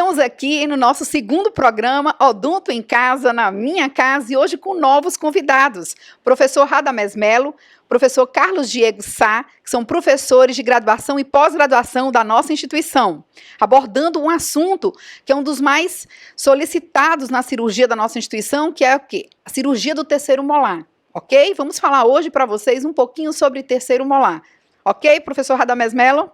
Estamos aqui no nosso segundo programa, Odonto em Casa, na minha casa, e hoje com novos convidados. Professor Radamés Melo, professor Carlos Diego Sá, que são professores de graduação e pós-graduação da nossa instituição, abordando um assunto que é um dos mais solicitados na cirurgia da nossa instituição, que é o quê? A cirurgia do terceiro molar, ok? Vamos falar hoje para vocês um pouquinho sobre terceiro molar. Ok, professor Radamés Melo?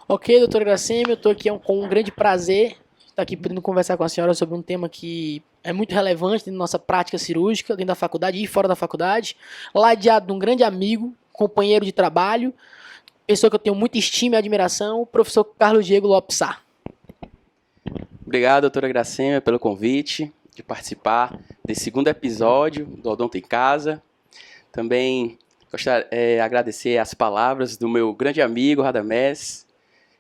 Ok, doutora Gracemi, eu estou aqui com um grande prazer estar aqui podendo conversar com a senhora sobre um tema que é muito relevante dentro da nossa prática cirúrgica, dentro da faculdade e fora da faculdade, ladeado de um grande amigo, companheiro de trabalho, pessoa que eu tenho muita estima e admiração, o professor Carlos Diego Lopes Sá. Obrigado, doutora Gracemi, pelo convite de participar desse segundo episódio do Odonto em Casa. Também gostaria de agradecer as palavras do meu grande amigo Radamés,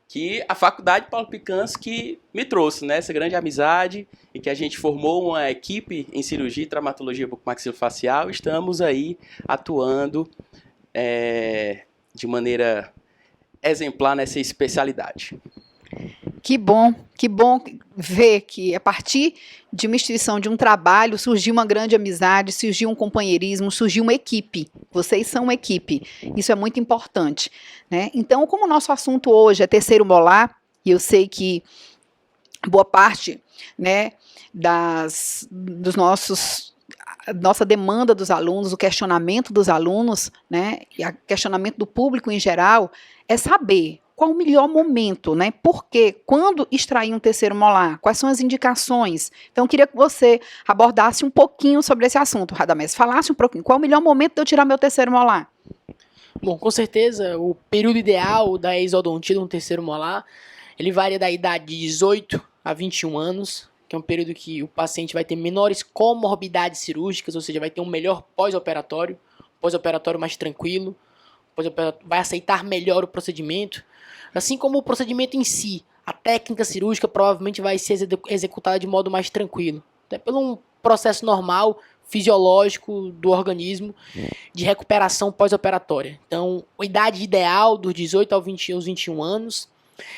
que a faculdade Paulo Picansky me trouxe, né, essa grande amizade, em que a gente formou uma equipe em cirurgia e traumatologia bucomaxilofacial. Estamos aí atuando de maneira exemplar nessa especialidade. Que bom ver que a partir de uma instituição, de um trabalho, surgiu uma grande amizade, surgiu um companheirismo, surgiu uma equipe. Vocês são uma equipe. Isso é muito importante, né? Então, como o nosso assunto hoje é terceiro molar, e eu sei que boa parte, né, nossa demanda dos alunos, o questionamento dos alunos, né, e o questionamento do público em geral, é saber qual o melhor momento, né? Porque quando extrair um terceiro molar, quais são as indicações? Então, eu queria que você abordasse um pouquinho sobre esse assunto, Radamés. Falasse um pouquinho, qual o melhor momento de eu tirar meu terceiro molar? Bom, com certeza, o período ideal da exodontia no terceiro molar, ele varia da idade de 18 a 21 anos, que é um período que o paciente vai ter menores comorbidades cirúrgicas, ou seja, vai ter um melhor pós-operatório mais tranquilo, vai aceitar melhor o procedimento. Assim como o procedimento em si, a técnica cirúrgica provavelmente vai ser executada de modo mais tranquilo, até pelo um processo normal, fisiológico do organismo de recuperação pós-operatória. Então, a idade ideal dos 18 aos 21 anos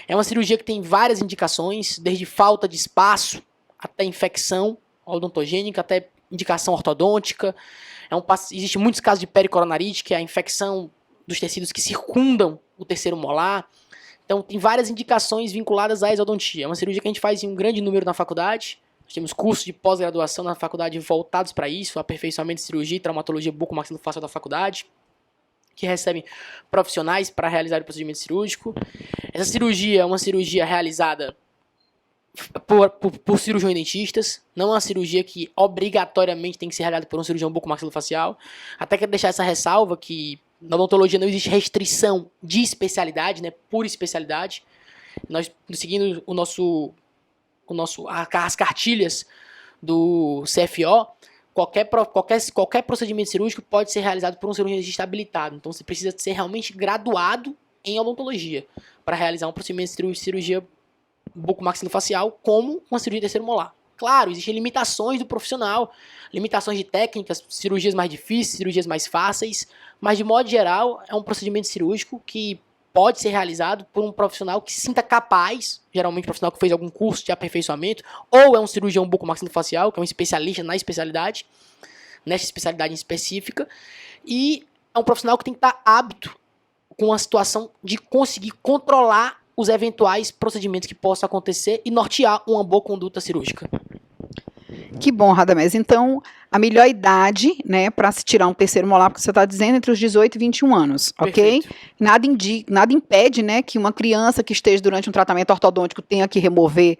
é uma cirurgia que tem várias indicações, desde falta de espaço até infecção odontogênica, até indicação ortodôntica. Existem muitos casos de pericoronarite, que é a infecção dos tecidos que circundam o terceiro molar. Então, tem várias indicações vinculadas à exodontia. É uma cirurgia que a gente faz em um grande número na faculdade. Nós temos cursos de pós-graduação na faculdade voltados para isso, aperfeiçoamento de cirurgia e traumatologia bucomaxilofacial da faculdade, que recebem profissionais para realizar o procedimento cirúrgico. Essa cirurgia é uma cirurgia realizada por cirurgiões dentistas, não é uma cirurgia que obrigatoriamente tem que ser realizada por um cirurgião bucomaxilofacial. Até quero deixar essa ressalva que na odontologia não existe restrição de especialidade, né, por especialidade. Nós, seguindo as cartilhas do CFO, qualquer procedimento cirúrgico pode ser realizado por um cirurgião habilitado. Então você precisa ser realmente graduado em odontologia para realizar um procedimento de cirurgia bucomaxilofacial como uma cirurgia de terceiro molar. Claro, existem limitações do profissional, limitações de técnicas, cirurgias mais difíceis, cirurgias mais fáceis, mas de modo geral é um procedimento cirúrgico que pode ser realizado por um profissional que se sinta capaz, geralmente um profissional que fez algum curso de aperfeiçoamento, ou é um cirurgião bucomaxilofacial, que é um especialista na especialidade, nessa especialidade específica, e é um profissional que tem que estar apto com a situação de conseguir controlar os eventuais procedimentos que possam acontecer e nortear uma boa conduta cirúrgica. Que bom, Radamés. Então, a melhor idade, né, para se tirar um terceiro molar, porque você está dizendo, entre os 18 e 21 anos, Perfeito. Ok? Nada impede, né, que uma criança que esteja durante um tratamento ortodôntico tenha que remover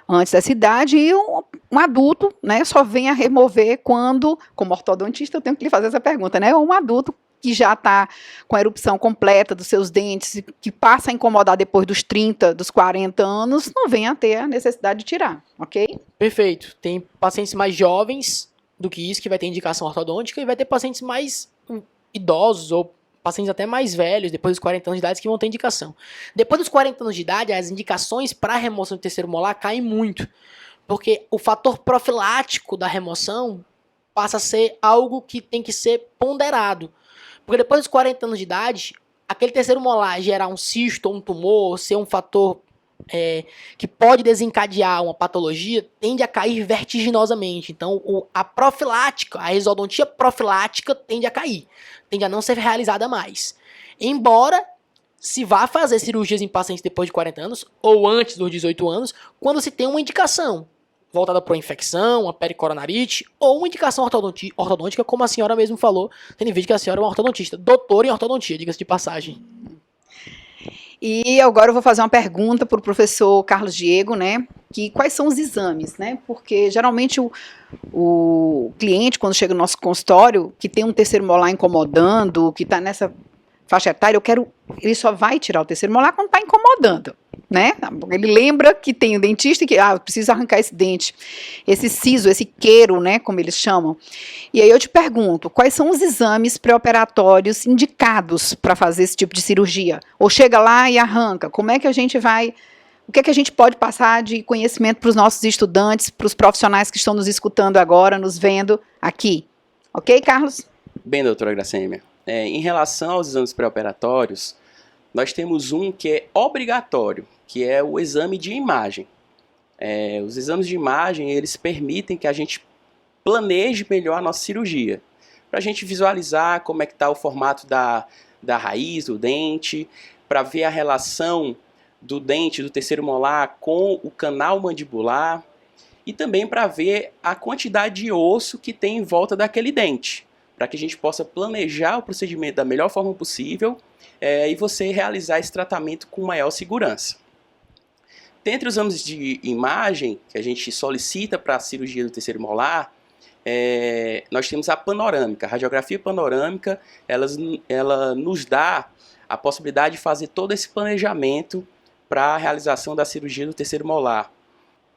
antes dessa idade e um adulto, né, só venha remover quando, como ortodontista, eu tenho que lhe fazer essa pergunta, né, um adulto que já está com a erupção completa dos seus dentes, que passa a incomodar depois dos 30, dos 40 anos, não venha a ter a necessidade de tirar, ok? Perfeito. Tem pacientes mais jovens do que isso, que vai ter indicação ortodôntica, e vai ter pacientes mais idosos ou pacientes até mais velhos, depois dos 40 anos de idade, que vão ter indicação. Depois dos 40 anos de idade, as indicações para a remoção do terceiro molar caem muito, porque o fator profilático da remoção passa a ser algo que tem que ser ponderado. Porque depois dos 40 anos de idade, aquele terceiro molar gerar um cisto ou um tumor, ser um fator que pode desencadear uma patologia tende a cair vertiginosamente. Então, a profilática, a exodontia profilática tende a cair, tende a não ser realizada mais. Embora se vá fazer cirurgias em pacientes depois de 40 anos ou antes dos 18 anos, quando se tem uma indicação voltada para uma infecção, uma pericoronarite ou uma indicação ortodôntica, como a senhora mesmo falou, tendo em vista que a senhora é uma ortodontista, doutora em ortodontia, diga-se de passagem. E agora eu vou fazer uma pergunta para o professor Carlos Diego, né? Que quais são os exames, né? Porque geralmente o cliente, quando chega no nosso consultório, que tem um terceiro molar incomodando, que está nessa faixa etária, ele só vai tirar o terceiro molar quando está incomodando, né? Ele lembra que tem o dentista e que, eu preciso arrancar esse dente, esse siso, esse queiro, né? Como eles chamam. E aí eu te pergunto, quais são os exames pré-operatórios indicados para fazer esse tipo de cirurgia? Ou chega lá e arranca? Como é que a gente vai... O que é que a gente pode passar de conhecimento para os nossos estudantes, para os profissionais que estão nos escutando agora, nos vendo aqui? Ok, Carlos? Bem, doutora Gracêmia, em relação aos exames pré-operatórios, nós temos um que é obrigatório, que é o exame de imagem. Os exames de imagem, eles permitem que a gente planeje melhor a nossa cirurgia, para a gente visualizar como é que está o formato da raiz do dente, para ver a relação do dente do terceiro molar com o canal mandibular e também para ver a quantidade de osso que tem em volta daquele dente, para que a gente possa planejar o procedimento da melhor forma possível e você realizar esse tratamento com maior segurança. Dentre os exames de imagem que a gente solicita para a cirurgia do terceiro molar, nós temos a panorâmica. A radiografia panorâmica, ela nos dá a possibilidade de fazer todo esse planejamento para a realização da cirurgia do terceiro molar.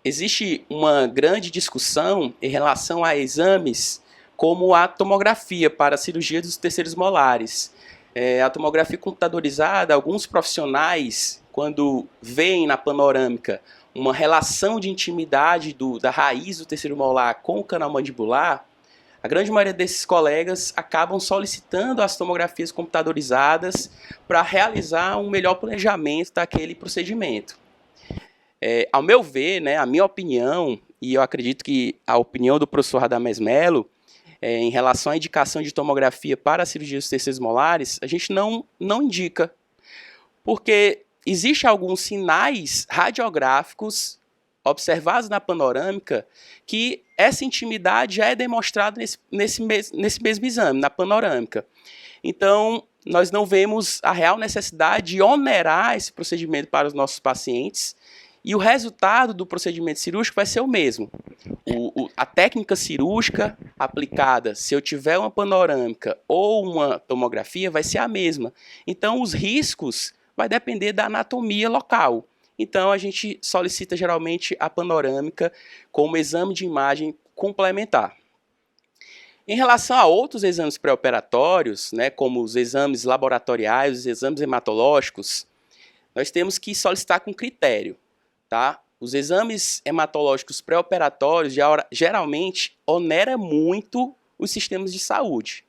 Existe uma grande discussão em relação a exames como a tomografia para a cirurgia dos terceiros molares. A tomografia computadorizada, alguns profissionais, quando veem na panorâmica uma relação de intimidade da raiz do terceiro molar com o canal mandibular, a grande maioria desses colegas acabam solicitando as tomografias computadorizadas para realizar um melhor planejamento daquele procedimento. Ao meu ver, né, a minha opinião, e eu acredito que a opinião do professor Radamés Melo, em relação à indicação de tomografia para a cirurgia dos terceiros molares, a gente não indica, porque existem alguns sinais radiográficos observados na panorâmica que essa intimidade já é demonstrada nesse mesmo exame, na panorâmica. Então, nós não vemos a real necessidade de onerar esse procedimento para os nossos pacientes e o resultado do procedimento cirúrgico vai ser o mesmo. A técnica cirúrgica aplicada, se eu tiver uma panorâmica ou uma tomografia, vai ser a mesma. Então, os riscos vai depender da anatomia local. Então, a gente solicita geralmente a panorâmica como exame de imagem complementar. Em relação a outros exames pré-operatórios, né, como os exames laboratoriais, os exames hematológicos, nós temos que solicitar com critério. Tá? Os exames hematológicos pré-operatórios geralmente onera muito os sistemas de saúde.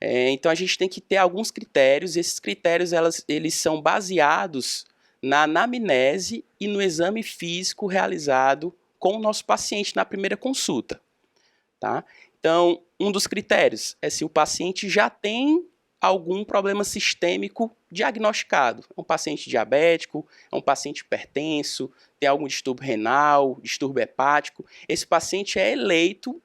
Então a gente tem que ter alguns critérios, esses critérios eles são baseados na anamnese e no exame físico realizado com o nosso paciente na primeira consulta. Tá? Então, um dos critérios é se o paciente já tem algum problema sistêmico diagnosticado. É um paciente diabético, é um paciente hipertenso, tem algum distúrbio renal, distúrbio hepático. Esse paciente é eleito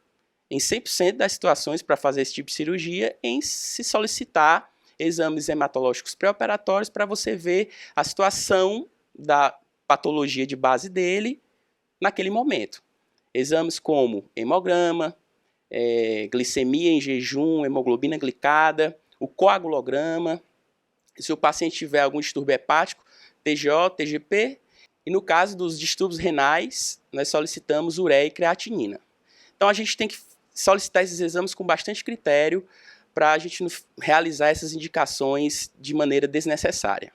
em 100% das situações para fazer esse tipo de cirurgia em se solicitar exames hematológicos pré-operatórios para você ver a situação da patologia de base dele naquele momento. Exames como hemograma, glicemia em jejum, hemoglobina glicada, o coagulograma, se o paciente tiver algum distúrbio hepático, TGO, TGP, e no caso dos distúrbios renais, nós solicitamos ureia e creatinina. Então a gente tem que solicitar esses exames com bastante critério para a gente realizar essas indicações de maneira desnecessária.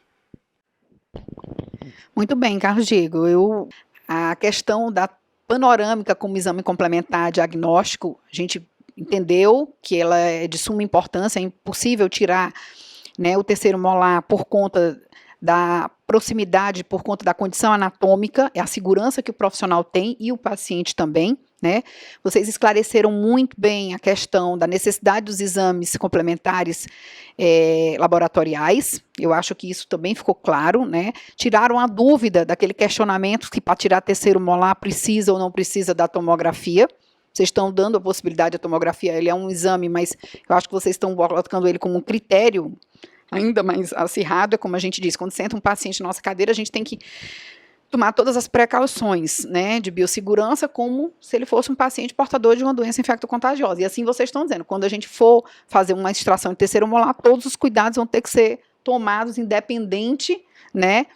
Muito bem, Carlos Diego. A questão da panorâmica como exame complementar diagnóstico, a gente entendeu que ela é de suma importância, é impossível tirar, né, o terceiro molar por conta da proximidade por conta da condição anatômica, é a segurança que o profissional tem e o paciente também, né? Vocês esclareceram muito bem a questão da necessidade dos exames complementares laboratoriais, eu acho que isso também ficou claro, né? Tiraram a dúvida daquele questionamento que para tirar terceiro molar precisa ou não precisa da tomografia. Vocês estão dando a possibilidade da tomografia, ele é um exame, mas eu acho que vocês estão colocando ele como um critério ainda mais acirrado, é como a gente diz, quando senta um paciente na nossa cadeira, a gente tem que tomar todas as precauções, né, de biossegurança, como se ele fosse um paciente portador de uma doença infectocontagiosa. E assim vocês estão dizendo, quando a gente for fazer uma extração de terceiro molar, todos os cuidados vão ter que ser tomados independente, né,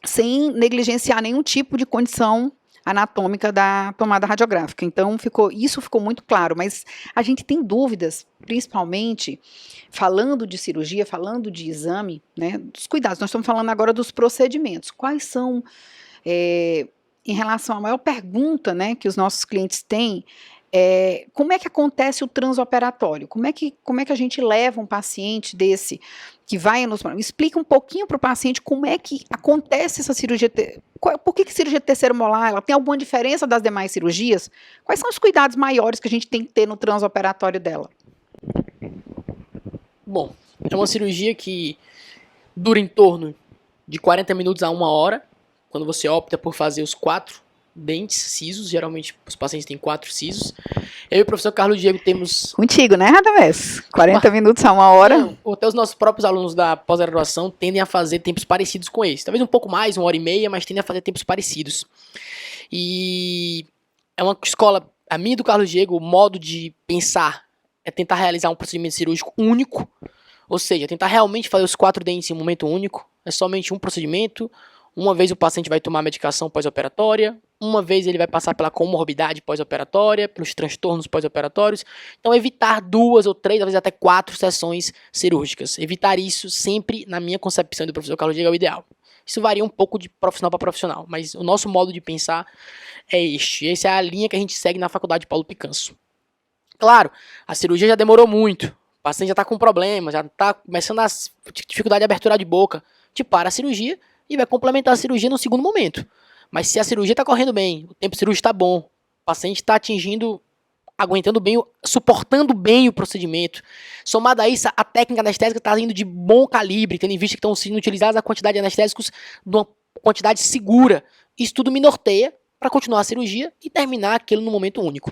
sem negligenciar nenhum tipo de condição anatômica da tomada radiográfica. Então, isso ficou muito claro, mas a gente tem dúvidas, principalmente falando de cirurgia, falando de exame, né, dos cuidados. Nós estamos falando agora dos procedimentos. Quais são, em relação à maior pergunta, né, que os nossos clientes têm, como é que acontece o transoperatório? Como é que a gente leva um paciente desse que vai nos... Explica um pouquinho para o paciente como é que acontece essa cirurgia. Por que cirurgia de terceiro molar? Ela tem alguma diferença das demais cirurgias? Quais são os cuidados maiores que a gente tem que ter no transoperatório dela? Bom, é uma cirurgia que dura em torno de 40 minutos a 1 hora, quando você opta por fazer os 4 dentes cisos, geralmente os pacientes têm 4 cisos. Eu e o professor Carlos Diego temos... Contigo, né, Radamés? 40 minutos a 1 hora? Não, até os nossos próprios alunos da pós-graduação tendem a fazer tempos parecidos com esse. Talvez um pouco mais, 1 hora e meia, mas tendem a fazer tempos parecidos. E é uma escola, a minha e do Carlos Diego, o modo de pensar é tentar realizar um procedimento cirúrgico único, ou seja, tentar realmente fazer os 4 dentes em um momento único. É somente um procedimento. Uma vez o paciente vai tomar medicação pós-operatória, uma vez ele vai passar pela comorbidade pós-operatória, pelos transtornos pós-operatórios. Então, evitar 2 ou 3, às vezes até 4 sessões cirúrgicas. Evitar isso sempre, na minha concepção do professor Carlos Diego, é o ideal. Isso varia um pouco de profissional para profissional, mas o nosso modo de pensar é este. Essa é a linha que a gente segue na Faculdade Paulo Picanso. Claro, a cirurgia já demorou muito, o paciente já está com problema, já está começando a dificuldade de abertura de boca. Te para a cirurgia e vai complementar a cirurgia no segundo momento. Mas se a cirurgia está correndo bem, o tempo cirúrgico está bom, o paciente está aguentando bem, suportando bem o procedimento, somado a isso, a técnica anestésica está indo de bom calibre, tendo em vista que estão sendo utilizados a quantidade de anestésicos de uma quantidade segura. Isso tudo me norteia para continuar a cirurgia e terminar aquilo no momento único.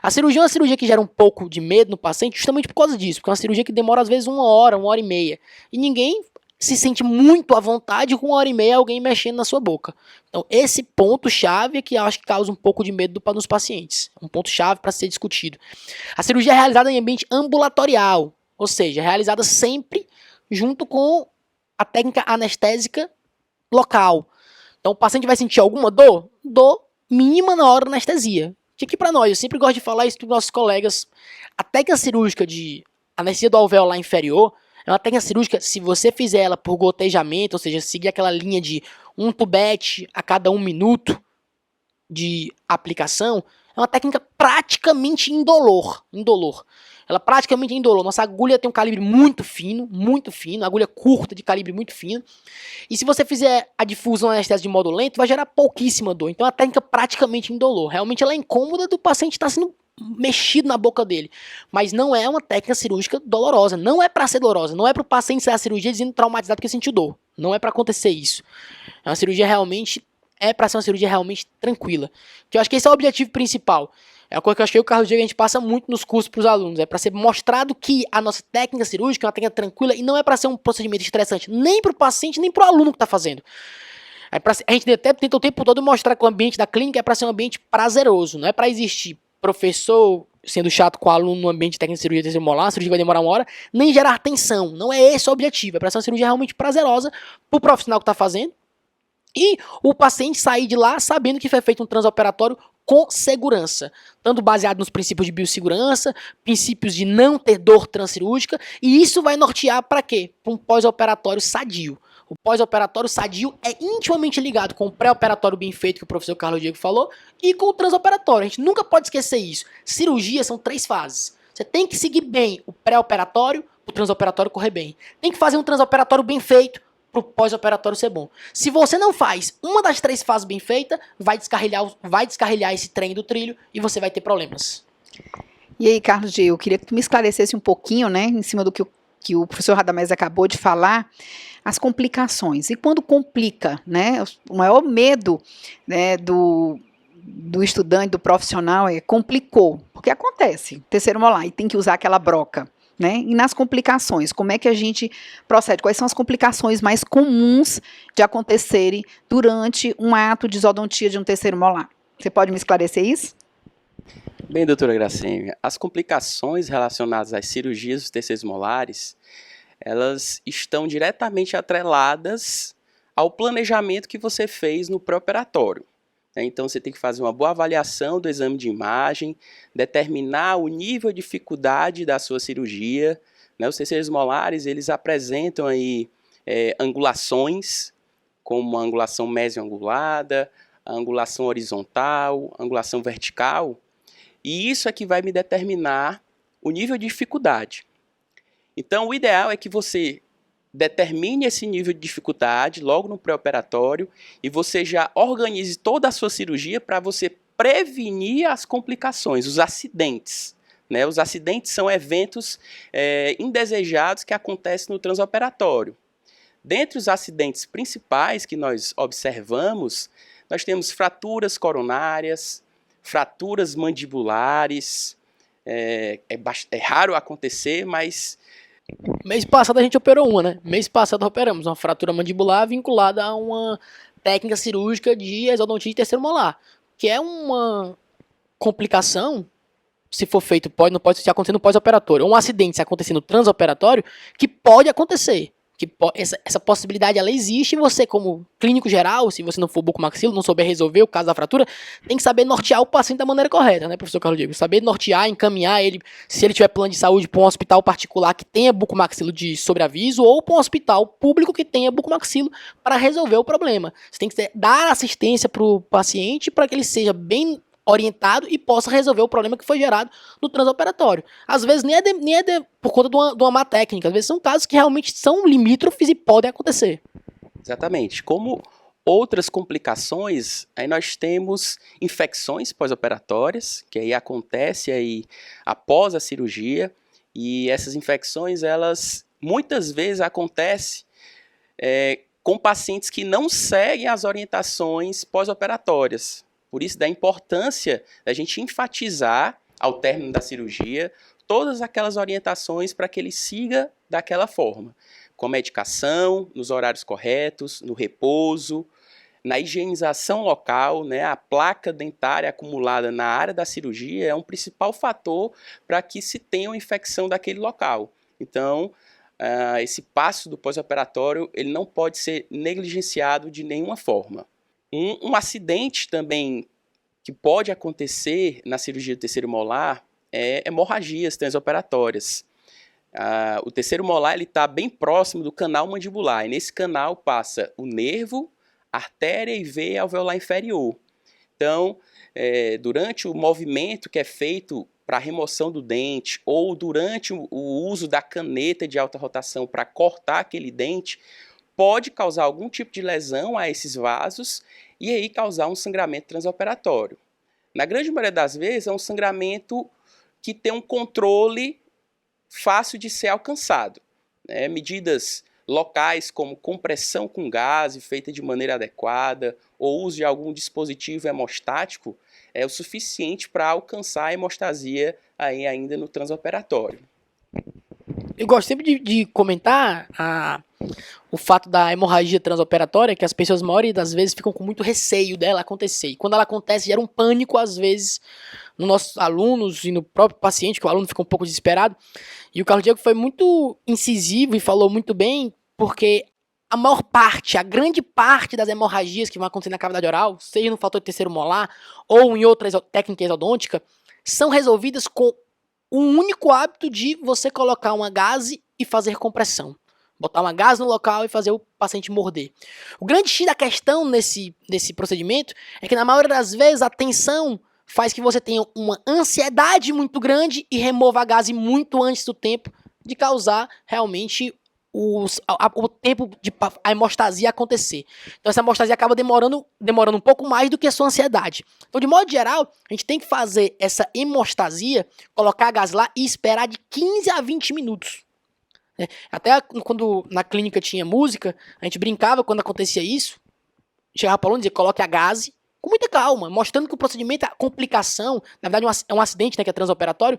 A cirurgia é uma cirurgia que gera um pouco de medo no paciente justamente por causa disso, porque é uma cirurgia que demora às vezes 1 hora, 1 hora e meia, e ninguém se sente muito à vontade com 1 hora e meia alguém mexendo na sua boca. Então, esse ponto-chave é que eu acho que causa um pouco de medo nos pacientes. Um ponto-chave para ser discutido. A cirurgia é realizada em ambiente ambulatorial, ou seja, é realizada sempre junto com a técnica anestésica local. Então, o paciente vai sentir alguma dor? Dor mínima na hora da anestesia. Que aqui para nós, eu sempre gosto de falar isso para os nossos colegas, a técnica cirúrgica de anestesia do alvéolar inferior é uma técnica cirúrgica, se você fizer ela por gotejamento, ou seja, seguir aquela linha de um tubete a cada 1 minuto de aplicação, é uma técnica praticamente indolor. Ela praticamente é indolor. Nossa agulha tem um calibre muito fino, agulha curta de calibre muito fino. E se você fizer a difusão anestésica de modo lento, vai gerar pouquíssima dor. Então é uma técnica praticamente indolor. Realmente ela é incômoda do paciente estar sendo mexido na boca dele. Mas não é uma técnica cirúrgica dolorosa. Não é para ser dolorosa. Não é para o paciente sair da cirurgia dizendo traumatizado porque sentiu dor. Não é para acontecer isso. É uma cirurgia realmente... É para ser uma cirurgia realmente tranquila. Que eu acho que esse é o objetivo principal. É uma coisa que eu acho que o Carlos Diego a gente passa muito nos cursos para os alunos. É para ser mostrado que a nossa técnica cirúrgica é uma técnica tranquila e não é para ser um procedimento estressante nem para o paciente, nem para o aluno que está fazendo. A gente até tenta o tempo todo mostrar que o ambiente da clínica é para ser um ambiente prazeroso. Não é para existir professor sendo chato com o aluno no ambiente de técnica de cirurgia terceiro molar, a cirurgia vai demorar 1 hora, nem gerar tensão. Não é esse o objetivo. É para ser uma cirurgia realmente prazerosa para o profissional que está fazendo. E o paciente sair de lá sabendo que foi feito um transoperatório com segurança, tanto baseado nos princípios de biossegurança, princípios de não ter dor transcirúrgica, e isso vai nortear para quê? Para um pós-operatório sadio. O pós-operatório sadio é intimamente ligado com o pré-operatório bem feito, que o professor Carlos Diego falou, e com o transoperatório. A gente nunca pode esquecer isso. Cirurgia são 3 fases. Você tem que seguir bem o pré-operatório, o transoperatório correr bem. Tem que fazer um transoperatório bem feito, pro pós-operatório ser bom. Se você não faz uma das 3 fases bem feita, vai descarrilhar esse trem do trilho e você vai ter problemas. E aí, Carlos G, eu queria que tu me esclarecesse um pouquinho, né, em cima do que o professor Radamés acabou de falar, as complicações. E quando complica, né, o maior medo, né, do estudante, do profissional é complicou, porque acontece, terceiro molar, e tem que usar aquela broca. Né? E nas complicações, como é que a gente procede? Quais são as complicações mais comuns de acontecerem durante um ato de isodontia de um terceiro molar? Você pode me esclarecer isso? Bem, doutora Gracêmia, as complicações relacionadas às cirurgias dos terceiros molares, elas estão diretamente atreladas ao planejamento que você fez no pré-operatório. Então, você tem que fazer uma boa avaliação do exame de imagem, determinar o nível de dificuldade da sua cirurgia. Os terceiros molares, eles apresentam aí angulações, como a angulação mesioangulada, a angulação horizontal, a angulação vertical, e isso é que vai me determinar o nível de dificuldade. Então, o ideal é que você determine esse nível de dificuldade logo no pré-operatório e você já organize toda a sua cirurgia para você prevenir as complicações, os acidentes. Os acidentes são eventos indesejados que acontecem no transoperatório. Dentre os acidentes principais que nós observamos, nós temos fraturas coronárias, fraturas mandibulares, é raro acontecer, mas... Mês passado a gente operou uma, né? Mês passado operamos uma fratura mandibular vinculada a uma técnica cirúrgica de exodontia de terceiro molar, que é uma complicação, se for feito, não pode se acontecer no pós-operatório, ou um acidente se acontecer no transoperatório, que pode acontecer. Essa possibilidade ela existe e você, como clínico geral, se você não for bucomaxilo, não souber resolver o caso da fratura, tem que saber nortear o paciente da maneira correta, né, professor Carlos Diego? Saber nortear, encaminhar ele, se ele tiver plano de saúde, para um hospital particular que tenha bucomaxilo de sobreaviso ou para um hospital público que tenha bucomaxilo para resolver o problema. Você tem que dar assistência para o paciente para que ele seja bem orientado e possa resolver o problema que foi gerado no transoperatório. Às vezes nem é por conta de uma má técnica, às vezes são casos que realmente são limítrofes e podem acontecer. Exatamente. Como outras complicações, aí nós temos infecções pós-operatórias, que aí acontece aí após a cirurgia, e essas infecções, elas muitas vezes acontecem com pacientes que não seguem as orientações pós-operatórias. Por isso, da importância da gente enfatizar, ao término da cirurgia, todas aquelas orientações para que ele siga daquela forma. Com medicação, nos horários corretos, no repouso, na higienização local, a placa dentária acumulada na área da cirurgia é um principal fator para que se tenha uma infecção daquele local. Então, esse passo do pós-operatório ele não pode ser negligenciado de nenhuma forma. Um acidente também que pode acontecer na cirurgia do terceiro molar é hemorragias transoperatórias. O terceiro molar está bem próximo do canal mandibular, e nesse canal passa o nervo, artéria e veia alveolar inferior. Então, durante o movimento que é feito para a remoção do dente, ou durante o uso da caneta de alta rotação para cortar aquele dente, pode causar algum tipo de lesão a esses vasos e aí causar um sangramento transoperatório. Na grande maioria das vezes é um sangramento que tem um controle fácil de ser alcançado. Medidas locais como compressão com gás feita de maneira adequada ou uso de algum dispositivo hemostático é o suficiente para alcançar a hemostasia aí ainda no transoperatório. Eu gosto sempre de comentar o fato da hemorragia transoperatória, que as pessoas, a maioria das vezes, ficam com muito receio dela acontecer. E quando ela acontece, gera um pânico, às vezes, nos nossos alunos e no próprio paciente, que o aluno fica um pouco desesperado. E o Carlos Diego foi muito incisivo e falou muito bem, porque a maior parte, a grande parte das hemorragias que vão acontecer na cavidade oral, seja no fator de terceiro molar ou em outra técnica exodôntica, são resolvidas com o único hábito de você colocar uma gaze e fazer compressão. Botar uma gaze no local e fazer o paciente morder. O grande X da questão nesse procedimento é que na maioria das vezes a tensão faz que você tenha uma ansiedade muito grande e remova a gaze muito antes do tempo de causar realmente o tempo de a hemostasia acontecer. Então essa hemostasia acaba demorando um pouco mais do que a sua ansiedade. Então, de modo geral, a gente tem que fazer essa hemostasia, colocar a gás lá e esperar de 15 a 20 minutos. Até quando na clínica tinha música, a gente brincava quando acontecia isso, chegava para o aluno e dizia, coloque a gase com muita calma, mostrando que o procedimento, a complicação, na verdade é um acidente, né, que é transoperatório,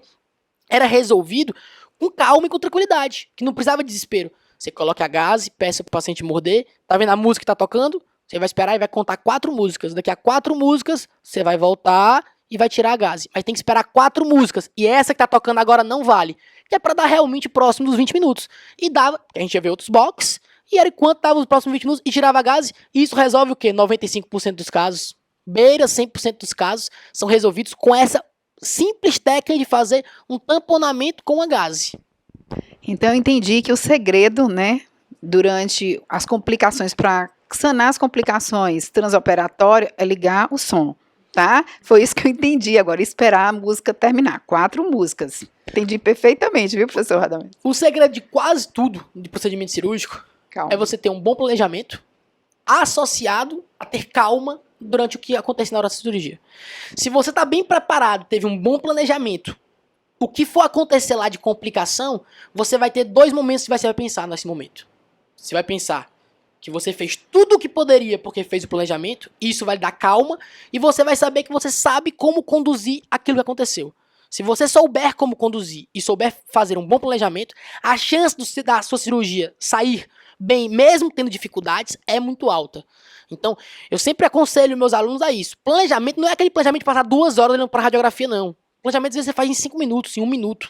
era resolvido com calma e com tranquilidade, que não precisava de desespero. Você coloca a gase, peça para o paciente morder, tá vendo a música que tá tocando? Você vai esperar e vai contar 4 músicas. Daqui a 4 músicas, você vai voltar e vai tirar a gase. Mas tem que esperar 4 músicas. E essa que tá tocando agora não vale. Que é para dar realmente próximo dos 20 minutos. E dava, a gente ia ver outros box, e era enquanto dava os próximos 20 minutos e tirava a gase. E isso resolve o quê? 95% dos casos, beira 100% dos casos, são resolvidos com essa simples técnica de fazer um tamponamento com a gase. Então eu entendi que o segredo, né, durante as complicações, para sanar as complicações transoperatórias, é ligar o som, tá? Foi isso que eu entendi agora, esperar a música terminar. 4 músicas. Entendi perfeitamente, viu, professor Radamés? O segredo de quase tudo de procedimento cirúrgico Calma. é você ter um bom planejamento associado a ter calma durante o que acontece na hora da cirurgia. Se você está bem preparado, teve um bom planejamento, o que for acontecer lá de complicação, você vai ter 2 momentos que você vai pensar nesse momento. Você vai pensar que você fez tudo o que poderia porque fez o planejamento, isso vai dar calma, e você vai saber que você sabe como conduzir aquilo que aconteceu. Se você souber como conduzir e souber fazer um bom planejamento, a chance da sua cirurgia sair bem, mesmo tendo dificuldades, é muito alta. Então, eu sempre aconselho meus alunos a isso. Planejamento não é aquele planejamento de passar 2 horas olhando para radiografia, não. Planejamento, às vezes, você faz em 5 minutos, em 1 minuto.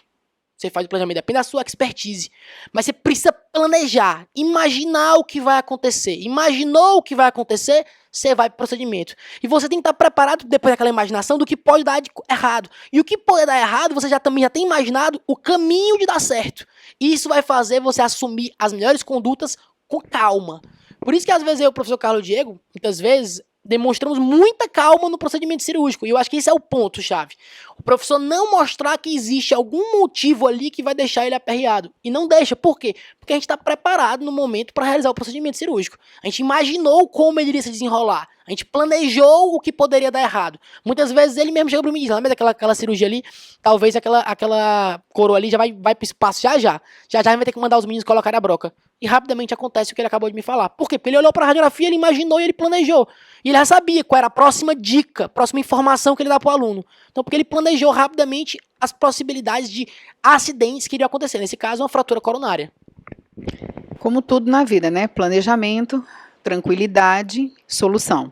Você faz o planejamento, depende da sua expertise. Mas você precisa planejar, imaginar o que vai acontecer. Imaginou o que vai acontecer, você vai para o procedimento. E você tem que estar preparado, depois daquela imaginação, do que pode dar errado. E o que pode dar errado, você também já tem imaginado o caminho de dar certo. E isso vai fazer você assumir as melhores condutas com calma. Por isso que, às vezes, eu e o professor Carlos Diego, muitas vezes, demonstramos muita calma no procedimento cirúrgico. E eu acho que esse é o ponto-chave. O professor não mostrar que existe algum motivo ali que vai deixar ele aperreado. E não deixa. Por quê? Porque a gente está preparado no momento para realizar o procedimento cirúrgico. A gente imaginou como ele iria se desenrolar. A gente planejou o que poderia dar errado. Muitas vezes ele mesmo chega para mim e diz, lembra daquela cirurgia ali? Talvez aquela coroa ali já vai para o espaço já. Já vai ter que mandar os meninos colocarem a broca. E rapidamente acontece o que ele acabou de me falar. Por quê? Porque ele olhou para a radiografia, ele imaginou e ele planejou. E ele já sabia qual era a próxima dica, a próxima informação que ele dá para o aluno. Então, porque ele planejou rapidamente as possibilidades de acidentes que iriam acontecer. Nesse caso, uma fratura coronária. Como tudo na vida, né? Planejamento, tranquilidade, solução.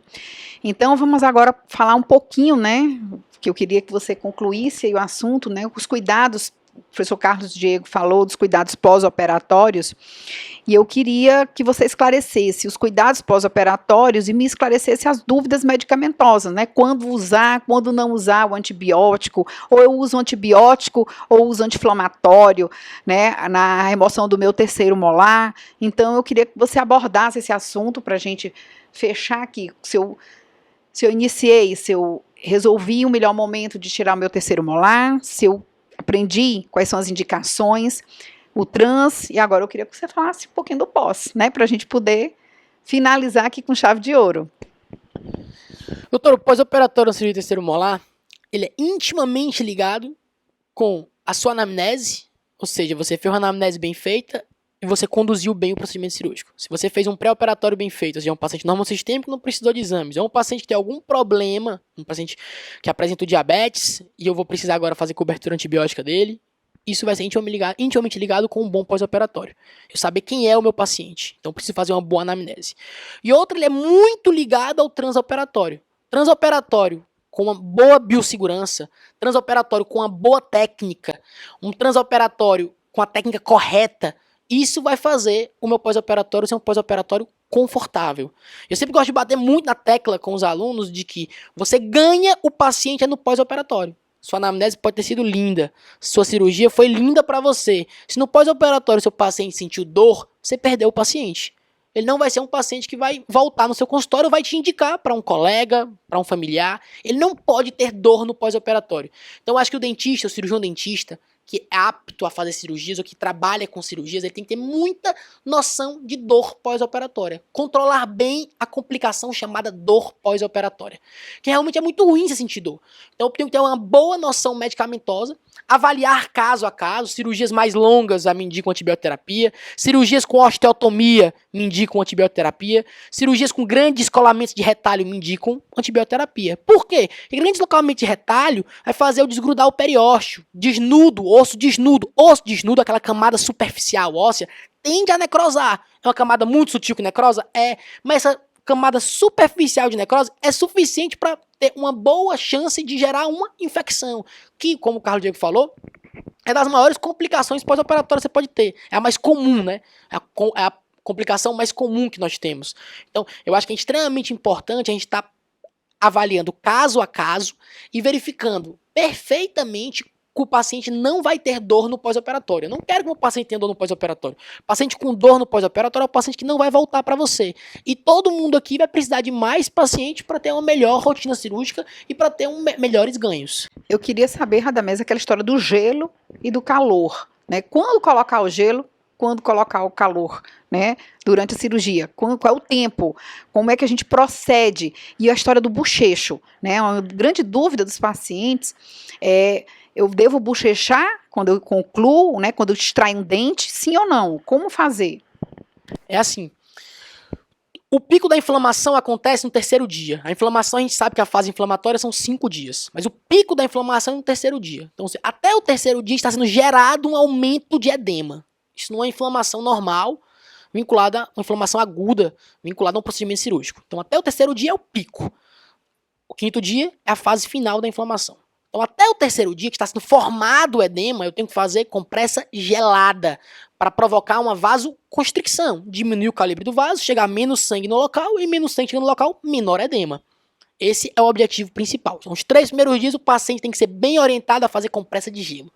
Então, vamos agora falar um pouquinho, né? Que eu queria que você concluísse aí o assunto, né? Os cuidados. O professor Carlos Diego falou dos cuidados pós-operatórios, e eu queria que você esclarecesse os cuidados pós-operatórios e me esclarecesse as dúvidas medicamentosas, né? Quando usar, quando não usar o antibiótico, ou eu uso antibiótico, ou uso anti-inflamatório, né? Na remoção do meu terceiro molar. Então, eu queria que você abordasse esse assunto para a gente fechar aqui. Se eu resolvi o melhor momento de tirar o meu terceiro molar, se eu aprendi quais são as indicações, o trans, e agora eu queria que você falasse um pouquinho do pós, né, para a gente poder finalizar aqui com chave de ouro. Doutor, o pós-operatório na cirurgia do terceiro molar, ele é intimamente ligado com a sua anamnese, ou seja, você fez uma anamnese bem feita e você conduziu bem o procedimento cirúrgico. Se você fez um pré-operatório bem feito, ou seja, um paciente normosistêmico que não precisou de exames, é um paciente que tem algum problema, um paciente que apresenta diabetes, e eu vou precisar agora fazer cobertura antibiótica dele, isso vai ser intimamente ligado com um bom pós-operatório. Eu saber quem é o meu paciente, então preciso fazer uma boa anamnese. E outro, ele é muito ligado ao transoperatório. Transoperatório com uma boa biossegurança, transoperatório com uma boa técnica, um transoperatório com a técnica correta, isso vai fazer o meu pós-operatório ser um pós-operatório confortável. Eu sempre gosto de bater muito na tecla com os alunos de que você ganha o paciente no pós-operatório. Sua anamnese pode ter sido linda, sua cirurgia foi linda para você. Se no pós-operatório seu paciente sentiu dor, você perdeu o paciente. Ele não vai ser um paciente que vai voltar no seu consultório, vai te indicar para um colega, para um familiar. Ele não pode ter dor no pós-operatório. Então eu acho que o dentista, o cirurgião dentista, que é apto a fazer cirurgias ou que trabalha com cirurgias, ele tem que ter muita noção de dor pós-operatória. Controlar bem a complicação chamada dor pós-operatória. Que realmente é muito ruim você sentir dor. Então eu tenho que ter uma boa noção medicamentosa, avaliar caso a caso, cirurgias mais longas me indicam antibioterapia, cirurgias com osteotomia me indicam antibioterapia, cirurgias com grande descolamento de retalho me indicam antibioterapia. Por quê? Porque grande descolamento de retalho vai fazer eu desgrudar o periósteo, desnudo, osso desnudo, aquela camada superficial óssea, tende a necrosar. É uma camada muito sutil que necrosa? É, mas essa camada superficial de necrose é suficiente para ter uma boa chance de gerar uma infecção, que, como o Carlos Diego falou, é das maiores complicações pós-operatórias que você pode ter. É a mais comum, né? É a complicação mais comum que nós temos. Então, eu acho que é extremamente importante a gente estar avaliando caso a caso e verificando perfeitamente que o paciente não vai ter dor no pós-operatório. Eu não quero que o paciente tenha dor no pós-operatório. Paciente com dor no pós-operatório é o paciente que não vai voltar para você. E todo mundo aqui vai precisar de mais paciente para ter uma melhor rotina cirúrgica e para ter melhores ganhos. Eu queria saber, Radamés, aquela história do gelo e do calor, né? Quando colocar o gelo, quando colocar o calor, né? Durante a cirurgia, qual é o tempo, como é que a gente procede, e a história do bochecho, né? Uma grande dúvida dos pacientes é: eu devo bochechar quando eu concluo, né? Quando eu extraio um dente, sim ou não? Como fazer? É assim. O pico da inflamação acontece no terceiro dia. A inflamação, a gente sabe que a fase inflamatória são 5 dias. Mas o pico da inflamação é no terceiro dia. Então, até o terceiro dia está sendo gerado um aumento de edema. Isso não é inflamação normal, vinculada a uma inflamação aguda, vinculada a um procedimento cirúrgico. Então, até o terceiro dia é o pico. O quinto dia é a fase final da inflamação. Então, até o terceiro dia que está sendo formado o edema, eu tenho que fazer compressa gelada para provocar uma vasoconstricção. Diminuir o calibre do vaso, chegar menos sangue no local, e menos sangue chegando no local, menor edema. Esse é o objetivo principal. Então, os 3 primeiros dias o paciente tem que ser bem orientado a fazer compressa de gelo.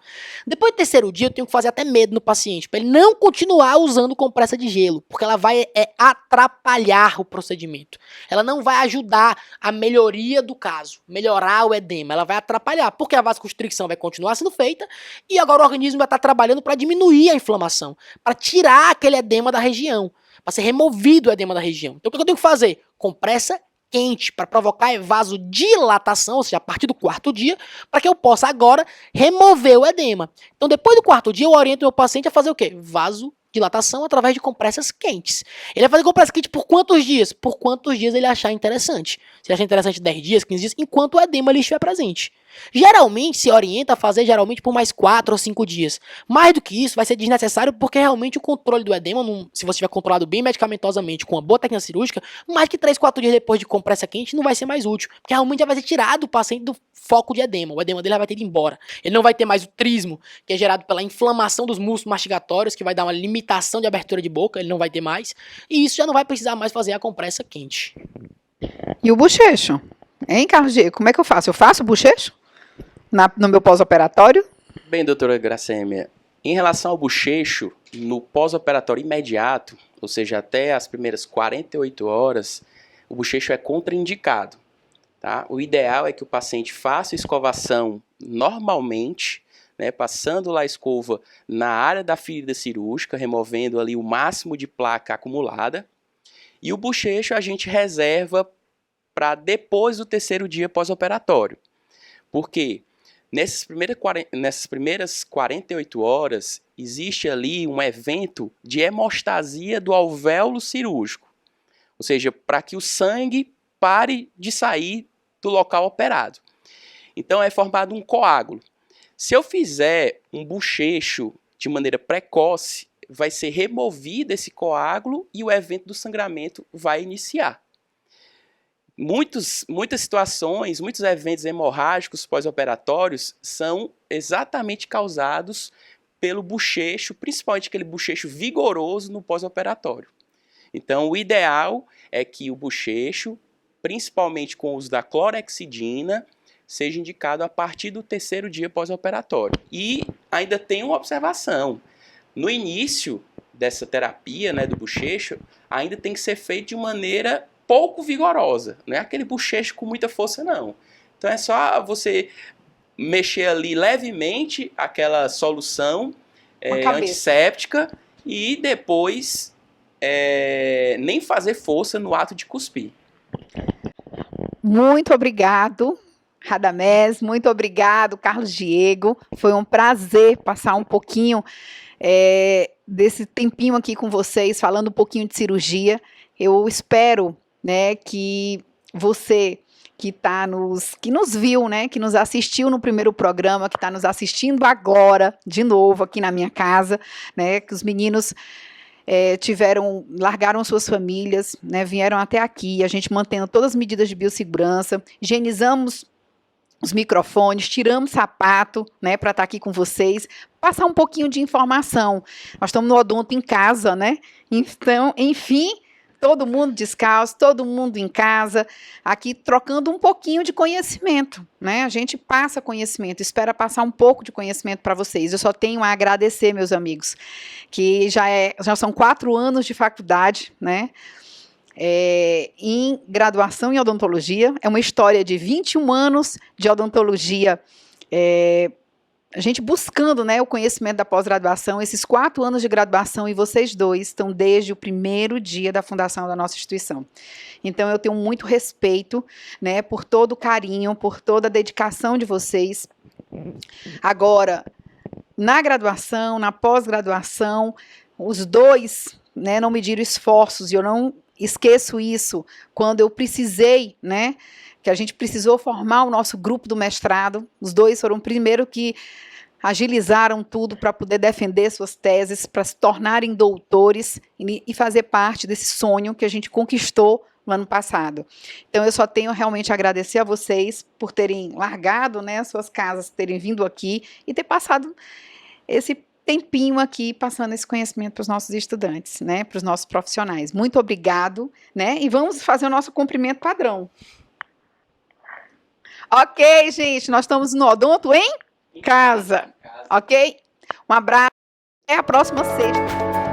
Depois do terceiro dia eu tenho que fazer até medo no paciente, para ele não continuar usando compressa de gelo, porque ela vai atrapalhar o procedimento. Ela não vai ajudar a melhoria do caso, melhorar o edema, ela vai atrapalhar, porque a vasoconstricção vai continuar sendo feita e agora o organismo vai estar trabalhando para diminuir a inflamação, para tirar aquele edema da região, para ser removido o edema da região. Então o que eu tenho que fazer? Compressa quente para provocar vasodilatação, ou seja, a partir do 4º dia, para que eu possa agora remover o edema. Então, depois do 4º dia, eu oriento o meu paciente a fazer o quê? Vasodilatação através de compressas quentes. Ele vai fazer compressa quente por quantos dias? Por quantos dias ele achar interessante. Se ele achar interessante 10 dias, 15 dias, enquanto o edema ali estiver presente. Geralmente se orienta a fazer por mais 4 ou 5 dias. Mais do que isso vai ser desnecessário, porque realmente o controle do edema, se você tiver controlado bem medicamentosamente com uma boa técnica cirúrgica, mais que 3, 4 dias depois de compressa quente não vai ser mais útil, porque realmente já vai ser tirado o paciente do foco de edema. O edema dele já vai ter ido embora. Ele não vai ter mais o trismo, que é gerado pela inflamação dos músculos mastigatórios, que vai dar uma limitação de abertura de boca, ele não vai ter mais, e isso já não vai precisar mais fazer a compressa quente. E o bochecho? Hein, Carlos Diego? Como é que eu faço? Eu faço o bochecho? No meu pós-operatório? Bem, doutora Gracêmia, em relação ao bochecho, no pós-operatório imediato, ou seja, até as primeiras 48 horas, o bochecho é contraindicado. Tá? O ideal é que o paciente faça escovação normalmente, né, passando lá a escova na área da ferida cirúrgica, removendo ali o máximo de placa acumulada, e o bochecho a gente reserva para depois do terceiro dia pós-operatório. Por quê? Nessas primeiras 48 horas, existe ali um evento de hemostasia do alvéolo cirúrgico. Ou seja, para que o sangue pare de sair do local operado. Então é formado um coágulo. Se eu fizer um bochecho de maneira precoce, vai ser removido esse coágulo e o evento do sangramento vai iniciar. Muitas situações, muitos eventos hemorrágicos pós-operatórios são exatamente causados pelo bochecho, principalmente aquele bochecho vigoroso no pós-operatório. Então, o ideal é que o bochecho, principalmente com o uso da clorexidina, seja indicado a partir do terceiro dia pós-operatório. E ainda tem uma observação. No início dessa terapia, né, do bochecho, ainda tem que ser feito de maneira pouco vigorosa, não é aquele bochecho com muita força, não. Então é só você mexer ali levemente aquela solução antisséptica e depois nem fazer força no ato de cuspir. Muito obrigado, Radamés, muito obrigado, Carlos Diego. Foi um prazer passar um pouquinho desse tempinho aqui com vocês, falando um pouquinho de cirurgia. Eu espero, né, que você que nos viu, né, que nos assistiu no primeiro programa, que está nos assistindo agora, de novo, aqui na minha casa, né, que os meninos largaram suas famílias, né, vieram até aqui, a gente mantendo todas as medidas de biossegurança, higienizamos os microfones, tiramos sapato, né, para estar aqui com vocês, passar um pouquinho de informação. Nós estamos no Odonto em Casa, né? Então, enfim, todo mundo descalço, todo mundo em casa, aqui trocando um pouquinho de conhecimento, né? A gente passa conhecimento, espera passar um pouco de conhecimento para vocês. Eu só tenho a agradecer, meus amigos, que já são 4 anos de faculdade, né? Em graduação em odontologia, é uma história de 21 anos de odontologia, a gente buscando, né, o conhecimento da pós-graduação, esses 4 anos de graduação, e vocês dois estão desde o primeiro dia da fundação da nossa instituição. Então, eu tenho muito respeito, né, por todo o carinho, por toda a dedicação de vocês. Agora, na graduação, na pós-graduação, os dois, né, não mediram esforços, e eu não esqueço isso, quando eu precisei, né, que a gente precisou formar o nosso grupo do mestrado, os dois foram o primeiro que agilizaram tudo para poder defender suas teses, para se tornarem doutores e fazer parte desse sonho que a gente conquistou no ano passado. Então, eu só tenho realmente a agradecer a vocês por terem largado, né, as suas casas, terem vindo aqui e ter passado esse tempinho aqui, passando esse conhecimento para os nossos estudantes, né, para os nossos profissionais. Muito obrigado, né, e vamos fazer o nosso cumprimento padrão. Ok, gente, nós estamos no Odonto em Casa, ok? Um abraço, até a próxima sexta.